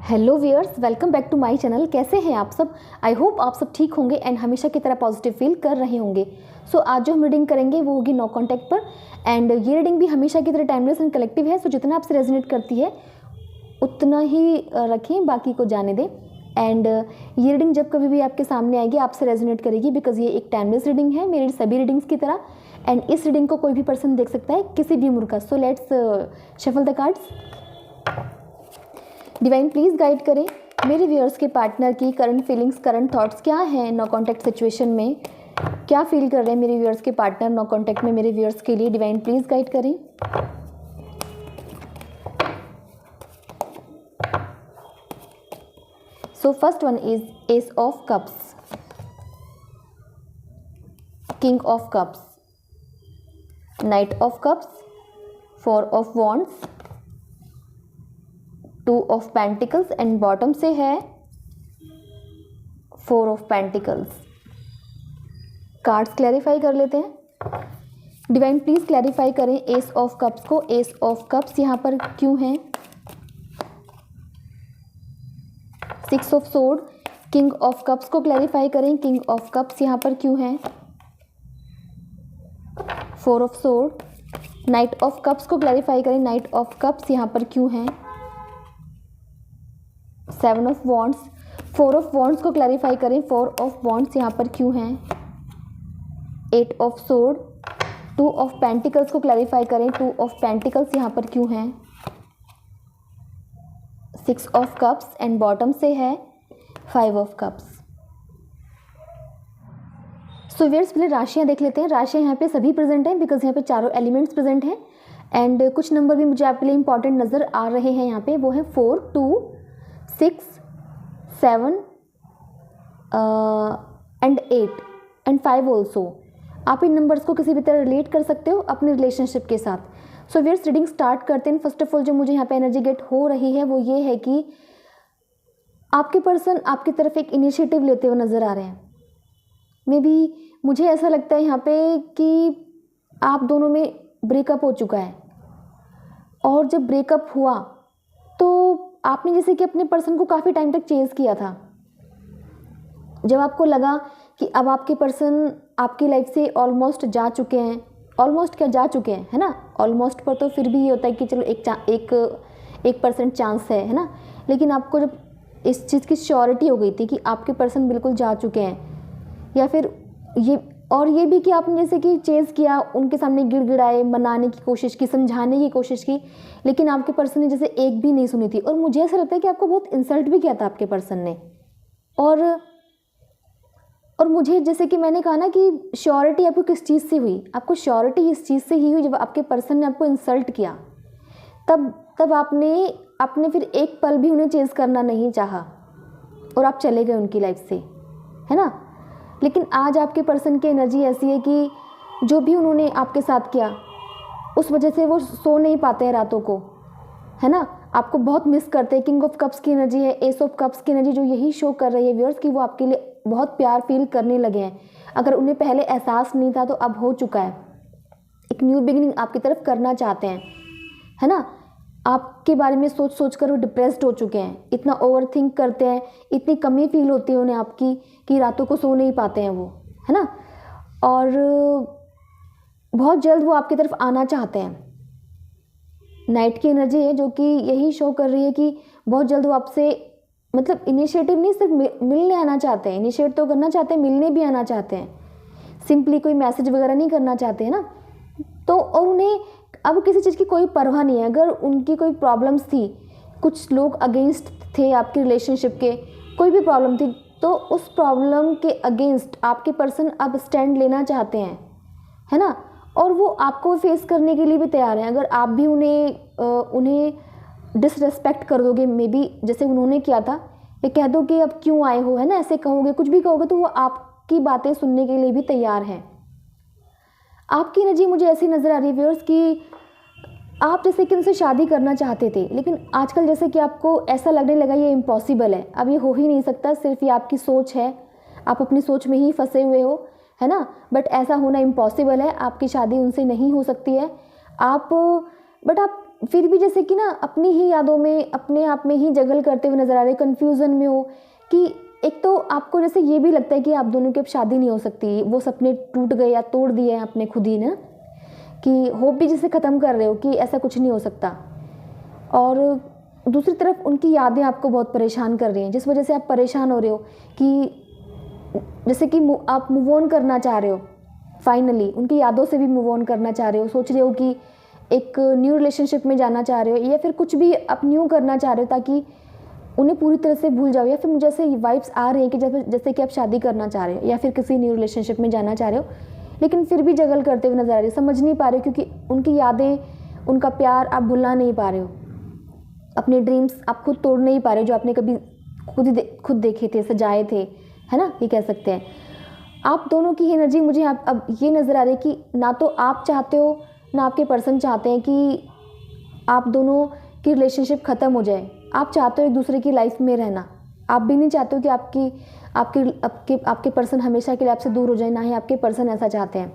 Hello viewers, welcome back to my channel. कैसे हैं आप सब? आई होप आप सब ठीक होंगे एंड हमेशा की तरह पॉजिटिव फील कर रहे होंगे। सो आज जो हम रीडिंग करेंगे वो होगी नो कॉन्टैक्ट पर। एंड ये रीडिंग भी हमेशा की तरह टाइमलेस एंड कलेक्टिव है। सो जितना आपसे रेजोनेट करती है उतना ही रखें, बाकी को जाने दें। एंड ये रीडिंग जब कभी भी आपके सामने आएगी आपसे रेजोनेट करेगी, बिकॉज ये एक टाइमलेस रीडिंग है मेरी सभी रीडिंग्स की तरह। एंड इस रीडिंग को कोई भी पर्सन देख सकता है, किसी भी उम्र का। So let's shuffle the cards. Divine please guide करें मेरे व्यूअर्स के पार्टनर की करंट फीलिंग्स, करंट थॉट्स क्या हैं नो कॉन्टैक्ट सिचुएशन में। क्या फील कर रहे हैं मेरे व्यूअर्स के पार्टनर नो कॉन्टैक्ट में मेरे व्यूअर्स के लिए। डिवाइन प्लीज़ गाइड करें। So first one is S of cups, king of cups, night of cups, four of wands, to of pentacles and bottom से है four of pentacles. Cards clarify कर लेते हैं। डिवाइन प्लीज क्लैरिफाई करें S of cups को। S of cups यहाँ पर क्यों है? Six of sword, king of cups को क्लैरिफाई करें। किंग ऑफ कप्स यहाँ पर क्यों है? Four of sword, night of cups को क्लैरिफाई करें। नाइट ऑफ कप्स यहाँ पर क्यों है? Seven of wands, four of wands को क्लैरिफाई करें। फोर ऑफ वॉन्ड्स यहाँ पर क्यों हैं? Eight of sword, two of pentacles को क्लैरिफाई करें। टू ऑफ पेंटिकल्स यहाँ पर क्यों हैं? Six of cups and bottom से है five of cups. So viewers पहले राशियाँ देख लेते हैं। राशियाँ यहाँ पे सभी प्रेजेंट हैं बिकॉज यहाँ पे चारों एलिमेंट्स प्रेजेंट हैं। एंड कुछ नंबर भी मुझे आपके लिए इंपॉर्टेंट नज़र आ रहे हैं यहाँ पे। वो है 4, 2, 6, 7 एंड 8 एंड 5 ऑल्सो। आप इन नंबर्स को किसी भी तरह रिलेट कर सकते हो अपने रिलेशनशिप के साथ। सो व्यूअर्स रीडिंग स्टार्ट करते हैं। फर्स्ट ऑफ ऑल जो मुझे यहाँ पे एनर्जी गेट हो रही है वो ये है कि आपके पर्सन आपकी तरफ एक इनिशिएटिव लेते हुए नज़र आ रहे हैं। मे बी मुझे ऐसा लगता है यहाँ पे कि आप दोनों में ब्रेकअप हो चुका है, और जब ब्रेकअप हुआ तो आपने जैसे कि अपने पर्सन को काफ़ी टाइम तक चेज़ किया था। जब आपको लगा कि अब आपके पर्सन आपकी लाइफ से ऑलमोस्ट जा चुके हैं, ऑलमोस्ट क्या जा चुके हैं, है ना। ऑलमोस्ट पर तो फिर भी ये होता है कि चलो एक परसेंट चांस है ना। लेकिन आपको जब इस चीज़ की श्योरिटी हो गई थी कि आपके पर्सन बिल्कुल जा चुके हैं, या फिर ये भी कि आपने जैसे कि चेज़ किया, उनके सामने गिड़गिड़ाए, मनाने की कोशिश की, समझाने की कोशिश की, लेकिन आपके पर्सन ने जैसे एक भी नहीं सुनी थी। और मुझे ऐसा लगता है कि आपको बहुत इंसल्ट भी किया था आपके पर्सन ने। और मुझे जैसे कि मैंने कहा ना कि श्योरिटी आपको किस चीज़ से हुई? आपको श्योरिटी इस चीज़ से ही हुई जब आपके पर्सन ने आपको इंसल्ट किया। तब आपने फिर एक पल भी उन्हें चेज़ करना नहीं चाहा और आप चले गए उनकी लाइफ से, है ना। लेकिन आज आपके पर्सन की एनर्जी ऐसी है कि जो भी उन्होंने आपके साथ किया उस वजह से वो सो नहीं पाते हैं रातों को, है ना। आपको बहुत मिस करते हैं। किंग ऑफ कप्स की एनर्जी है, एस ऑफ कप्स की एनर्जी जो यही शो कर रही है व्यूअर्स कि वो आपके लिए बहुत प्यार फील करने लगे हैं। अगर उन्हें पहले एहसास नहीं था तो अब हो चुका है। एक न्यू बिगिनिंग आपकी तरफ करना चाहते हैं, है ना। आपके बारे में सोच सोच कर वो डिप्रेस्ड हो चुके हैं, इतना ओवर थिंक करते हैं, इतनी कमी फील होती है उन्हें आपकी कि रातों को सो नहीं पाते हैं वो, है ना। और बहुत जल्द वो आपकी तरफ आना चाहते हैं। नाइट की एनर्जी है जो कि यही शो कर रही है कि बहुत जल्द वो आपसे मतलब इनिशिएटिव नहीं, सिर्फ मिलने आना चाहते हैं। इनिशिएट तो करना चाहते हैं, मिलने भी आना चाहते हैं। सिंपली कोई मैसेज वगैरह नहीं करना चाहते हैं ना। तो और उन्हें अब किसी चीज़ की कोई परवाह नहीं है। अगर उनकी कोई प्रॉब्लम्स थी, कुछ लोग अगेंस्ट थे आपके रिलेशनशिप के, कोई भी प्रॉब्लम थी, तो उस प्रॉब्लम के अगेंस्ट आपके पर्सन अब स्टैंड लेना चाहते हैं, है ना। और वो आपको फेस करने के लिए भी तैयार हैं। अगर आप भी उन्हें डिसरेस्पेक्ट कर दोगे, मे बी जैसे उन्होंने किया था, ये कह दो कि अब क्यों आए हो, है ना, ऐसे कहोगे, कुछ भी कहोगे, तो वो आपकी बातें सुनने के लिए भी तैयार हैं। आपकी एनर्जी मुझे ऐसी नज़र आ रही है व्यूअर्स कि आप जैसे कि उनसे शादी करना चाहते थे, लेकिन आजकल जैसे कि आपको ऐसा लगने लगा ये इम्पॉसिबल है, अब ये हो ही नहीं सकता, सिर्फ ये आपकी सोच है, आप अपनी सोच में ही फंसे हुए हो, है ना। बट ऐसा होना इम्पॉसिबल है, आपकी शादी उनसे नहीं हो सकती है। बट आप फिर भी जैसे कि ना अपनी ही यादों में अपने आप में ही जगल करते हुए नज़र आ रहे, कन्फ्यूज़न में हो कि एक तो आपको जैसे ये भी लगता है कि आप दोनों की अब शादी नहीं हो सकती, वो सपने टूट गए या तोड़ दिए हैं आपने खुद ही ना, कि होप भी जैसे ख़त्म कर रहे हो कि ऐसा कुछ नहीं हो सकता। और दूसरी तरफ उनकी यादें आपको बहुत परेशान कर रही हैं, जिस वजह से आप परेशान हो रहे हो कि जैसे कि आप मूव ऑन करना चाह रहे हो, फाइनली उनकी यादों से भी मूव ऑन करना चाह रहे हो, सोच रहे हो कि एक न्यू रिलेशनशिप में जाना चाह रहे हो या फिर कुछ भी आप न्यू करना चाह रहे हो ताकि उन्हें पूरी तरह से भूल जाओ, या फिर मुझे ऐसे वाइब्स आ रही हैं कि जैसे कि आप शादी करना चाह रहे हो या फिर किसी न्यू रिलेशनशिप में जाना चाह रहे हो, लेकिन फिर भी जगल करते हुए नजर आ रहे हो, समझ नहीं पा रहे हो क्योंकि उनकी यादें, उनका प्यार आप भुला नहीं पा रहे हो, अपने ड्रीम्स आप खुद तोड़ नहीं पा रहे हो जो आपने कभी खुद देखे थे, सजाए थे, है ना, ये कह सकते हैं। आप दोनों की एनर्जी मुझे अब ये नज़र आ रही है कि ना तो आप चाहते हो ना आपके पर्सन चाहते हैं कि आप दोनों की रिलेशनशिप ख़त्म हो जाए। आप चाहते हो एक दूसरे की लाइफ में रहना, आप भी नहीं चाहते हो कि आपके पर्सन हमेशा के लिए आपसे दूर हो जाए, ना ही आपके पर्सन ऐसा चाहते हैं।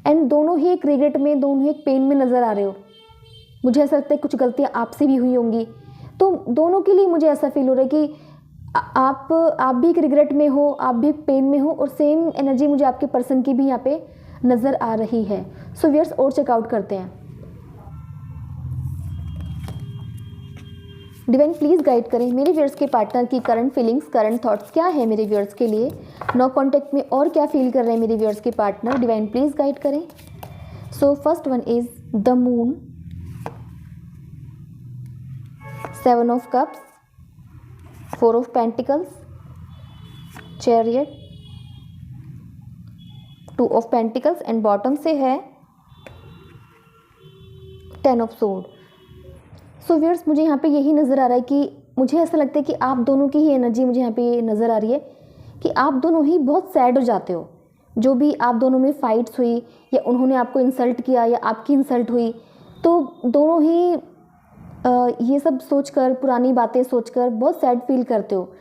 एंड दोनों ही एक रिग्रेट में, दोनों ही एक पेन में नज़र आ रहे हो। मुझे ऐसा लगता है कुछ गलतियाँ आपसे भी हुई होंगी, तो दोनों के लिए मुझे ऐसा फील हो रहा है कि आप भी एक रिग्रेट में हो, आप भी पेन में हो, और सेम एनर्जी मुझे आपके पर्सन की भी यहाँ पे नज़र आ रही है। सो व्यूअर्स और चेकआउट करते हैं। डिवाइन प्लीज़ गाइड करें मेरे व्यूअर्स के पार्टनर की करंट फीलिंग्स, करंट थॉट्स क्या है मेरे व्यूअर्स के लिए, नो कॉन्टैक्ट में और क्या फील कर रहे हैं मेरे व्यूअर्स के पार्टनर। डिवाइन प्लीज़ गाइड करें। So first one is the moon, 7 of cups, 4 of pentacles, chariot, 2 of pentacles and bottom से है 10 ऑफ सोर्ड। सो व्यूअर्स मुझे यहाँ पे यही नज़र आ रहा है कि मुझे ऐसा लगता है कि आप दोनों की ही एनर्जी मुझे यहाँ पे ये नज़र आ रही है कि आप दोनों ही बहुत सैड हो जाते हो। जो भी आप दोनों में फाइट्स हुई या उन्होंने आपको इंसल्ट किया या आपकी इंसल्ट हुई, तो दोनों ही ये सब सोचकर, पुरानी बातें सोचकर बहुत सैड फील करते हो।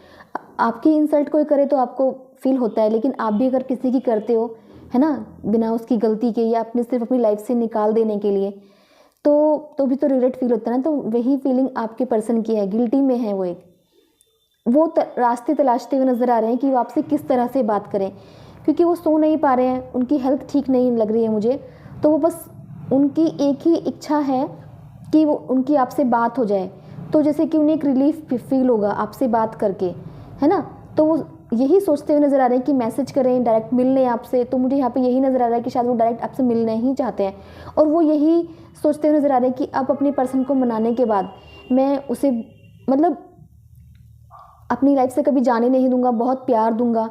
आपकी इंसल्ट कोई करे तो आपको फील होता है, लेकिन आप भी अगर किसी की करते हो, है ना, बिना उसकी गलती के या अपने सिर्फ अपनी लाइफ से निकाल देने के लिए, तो भी तो रिग्रेट फील होता है ना। तो वही फीलिंग आपके पर्सन की है, गिल्टी में है वो रास्ते तलाशते हुए नज़र आ रहे हैं कि वो आपसे किस तरह से बात करें, क्योंकि वो सो नहीं पा रहे हैं, उनकी हेल्थ ठीक नहीं लग रही है मुझे, तो वो बस उनकी एक ही इच्छा है कि वो उनकी आपसे बात हो जाए, तो जैसे कि उन्हें एक रिलीफ फील होगा आपसे बात करके, है ना। तो वो यही सोचते हुए नज़र आ रहे हैं कि मैसेज करें, डायरेक्ट मिल लें आपसे। तो मुझे यहाँ पे यही नज़र आ रहा है कि शायद वो डायरेक्ट आपसे मिलना ही चाहते हैं, और वो यही सोचते हुए नज़र आ रहे हैं कि अब अपने पर्सन को मनाने के बाद मैं उसे मतलब अपनी लाइफ से कभी जाने नहीं दूंगा, बहुत प्यार दूंगा।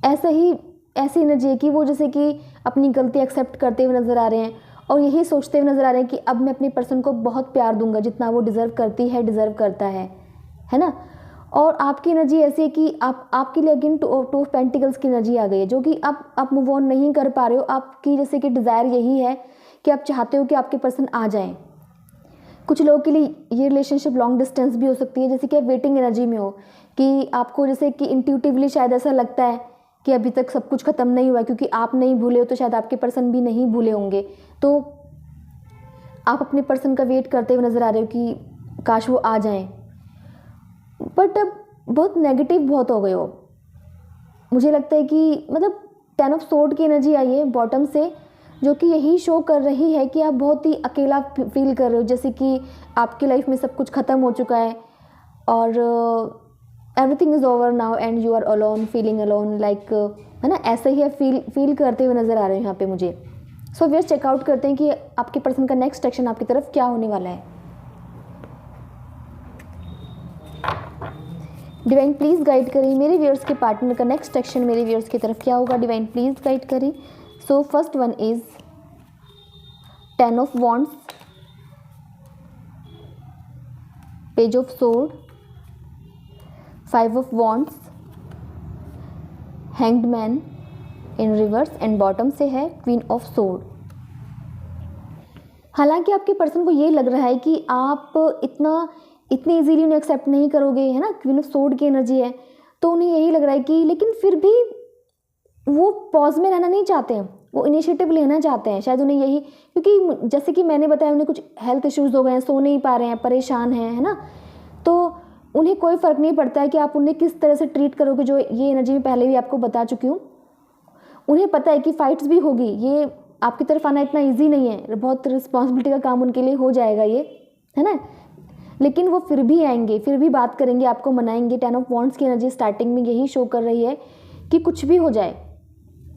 ऐसी एनर्जी है कि वो जैसे कि अपनी गलती एक्सेप्ट करते हुए नज़र आ रहे हैं, और यही सोचते हुए नज़र आ रहे हैं कि अब मैं अपने पर्सन को बहुत प्यार दूंगा जितना वो डिज़र्व करता है ना। और आपकी एनर्जी ऐसी है कि आपके लिए अगेन 2 ऑफ पेंटिकल्स की एनर्जी आ गई है, जो कि आप मूव ऑन नहीं कर पा रहे हो। आपकी जैसे कि डिज़ायर यही है कि आप चाहते हो कि आपके पर्सन आ जाएं। कुछ लोगों के लिए ये रिलेशनशिप लॉन्ग डिस्टेंस भी हो सकती है, जैसे कि आप वेटिंग एनर्जी में हो, कि आपको जैसे कि इंट्यूटिवली शायद ऐसा लगता है कि अभी तक सब कुछ ख़त्म नहीं हुआ, क्योंकि आप नहीं भूले हो तो शायद आपके पर्सन भी नहीं भूले होंगे। तो आप अपने पर्सन का वेट करते हुए नज़र आ रहे हो कि काश वो आ जाएं, बट अब बहुत नेगेटिव बहुत हो गए हो। मुझे लगता है कि मतलब 10 ऑफ सोर्ड की एनर्जी आई है बॉटम से, जो कि यही शो कर रही है कि आप बहुत ही अकेला फील कर रहे हो, जैसे कि आपकी लाइफ में सब कुछ ख़त्म हो चुका है और everything is over now and you are alone, feeling alone, like, है ना, ऐसे ही फील करते हुए नज़र आ रहे हैं यहाँ पे मुझे। सो व्यूअर्स चेकआउट करते हैं कि आपके पर्सन का नेक्स्ट एक्शन आपकी तरफ क्या होने वाला है। डिवाइन प्लीज़ गाइड करें मेरे व्यूअर्स के पार्टनर का नेक्स्ट एक्शन मेरे व्यूअर्स की तरफ क्या होगा। डिवाइन प्लीज़ गाइड करें। So first one is 10 of wands, page of sword, 5 of wands, hanged man in reverse and bottom से है क्वीन ऑफ सोर्ड। हालांकि आपके पर्सन को ये लग रहा है कि आप इतने इजीली उन्हें एक्सेप्ट नहीं करोगे, है ना, क्वीन ऑफ सोर्ड की एनर्जी है, तो उन्हें यही लग रहा है कि, लेकिन फिर भी वो पॉज में रहना नहीं चाहते हैं, वो इनिशिएटिव लेना चाहते हैं, शायद उन्हें यही, क्योंकि जैसे कि मैंने बताया उन्हें कुछ हेल्थ इश्यूज़ हो गए हैं, सो नहीं पा रहे हैं, परेशान हैं, है ना। तो उन्हें कोई फ़र्क नहीं पड़ता है कि आप उन्हें किस तरह से ट्रीट करोगे, जो ये एनर्जी मैं पहले भी आपको बता चुकी हूँ। उन्हें पता है कि फ़ाइट्स भी होगी, ये आपकी तरफ आना इतना ईजी नहीं है, बहुत रिस्पॉन्सिबिलिटी का काम उनके लिए हो जाएगा ये, है ना। लेकिन वो फिर भी आएंगे, फिर भी बात करेंगे, आपको मनाएंगे। 10 ऑफ वॉन्ड्स की एनर्जी स्टार्टिंग में यही शो कर रही है कि कुछ भी हो जाए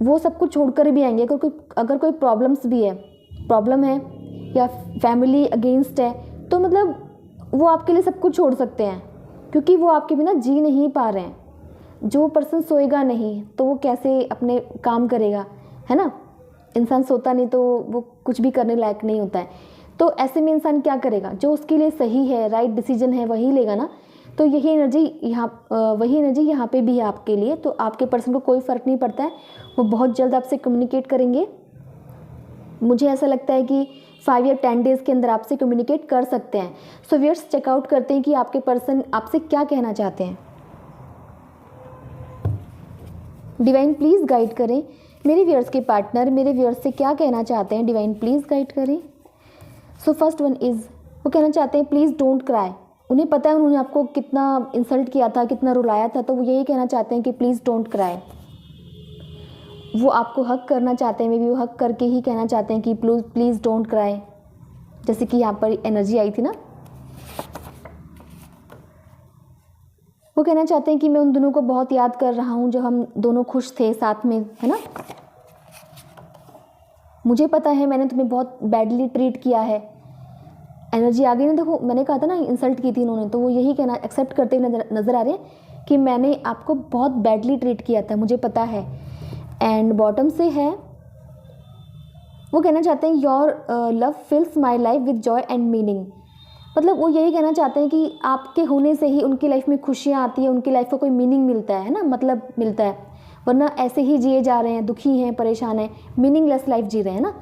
वो सब कुछ छोड़कर भी आएंगे। अगर कोई प्रॉब्लम है या फैमिली अगेंस्ट है, तो मतलब वो आपके लिए सब कुछ छोड़ सकते हैं, क्योंकि वो आपके बिना जी नहीं पा रहे हैं। जो पर्सन सोएगा नहीं तो वो कैसे अपने काम करेगा, है ना। इंसान सोता नहीं तो वो कुछ भी करने लायक नहीं होता है। तो ऐसे में इंसान क्या करेगा, जो उसके लिए सही है, राइट डिसीजन है, वही लेगा ना। तो वही एनर्जी यहाँ पे भी है आपके लिए। तो आपके पर्सन को कोई फ़र्क नहीं पड़ता है, वो बहुत जल्द आपसे कम्युनिकेट करेंगे। मुझे ऐसा लगता है कि 5 या 10 डेज़ के अंदर आपसे कम्युनिकेट कर सकते हैं। सो व्यूअर्स, चेकआउट करते हैं कि आपके पर्सन आपसे क्या कहना चाहते हैं। डिवाइन प्लीज़ गाइड करें, मेरे व्यूअर्स के पार्टनर मेरे व्यूअर्स से क्या कहना चाहते हैं, डिवाइन प्लीज़ गाइड करें। सो फर्स्ट वन इज़, वो कहना चाहते हैं प्लीज़ डोंट क्राई। उन्हें पता है उन्होंने आपको कितना इंसल्ट किया था, कितना रुलाया था, तो वो यही कहना चाहते हैं कि प्लीज़ डोंट क्राई। वो आपको हक करना चाहते हैं, मे बी वो हक करके ही कहना चाहते हैं कि प्लीज़ डोंट क्राई, जैसे कि यहाँ पर एनर्जी आई थी ना। वो कहना चाहते हैं कि मैं उन दोनों को बहुत याद कर रहा हूँ जो हम दोनों खुश थे साथ में, है ना। मुझे पता है मैंने तुम्हें बहुत बैडली ट्रीट किया है। एनर्जी आ गई ना, देखो मैंने कहा था ना इंसल्ट की थी इन्होंने, तो वो यही कहना एक्सेप्ट करते हुए नज़र आ रहे हैं कि मैंने आपको बहुत बैडली ट्रीट किया था, मुझे पता है। एंड बॉटम से है, वो कहना चाहते हैं your love fills my life with joy and meaning. मतलब वो यही कहना चाहते हैं कि आपके होने से ही उनकी लाइफ में खुशियाँ आती हैं, उनकी लाइफ को कोई मीनिंग मिलता है ना, मतलब मिलता है, वरना ऐसे ही जिए जा रहे हैं, दुखी हैं, परेशान हैं, मीनिंगलेस लाइफ जी रहे हैं ना।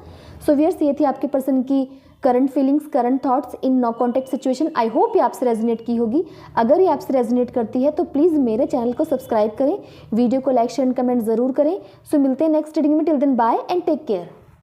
सो व्यूअर्स, ये थी आपके पर्सन की current feelings, current thoughts in no contact situation. I hope ये आपसे रेजोनेट की होगी। अगर ये आपसे रेजोनेट करती है तो प्लीज़ मेरे चैनल को सब्सक्राइब करें, वीडियो को लाइक शेयर कमेंट ज़रूर करें। सो मिलते हैं नेक्स्ट रीडिंग में। Till then bye and take care.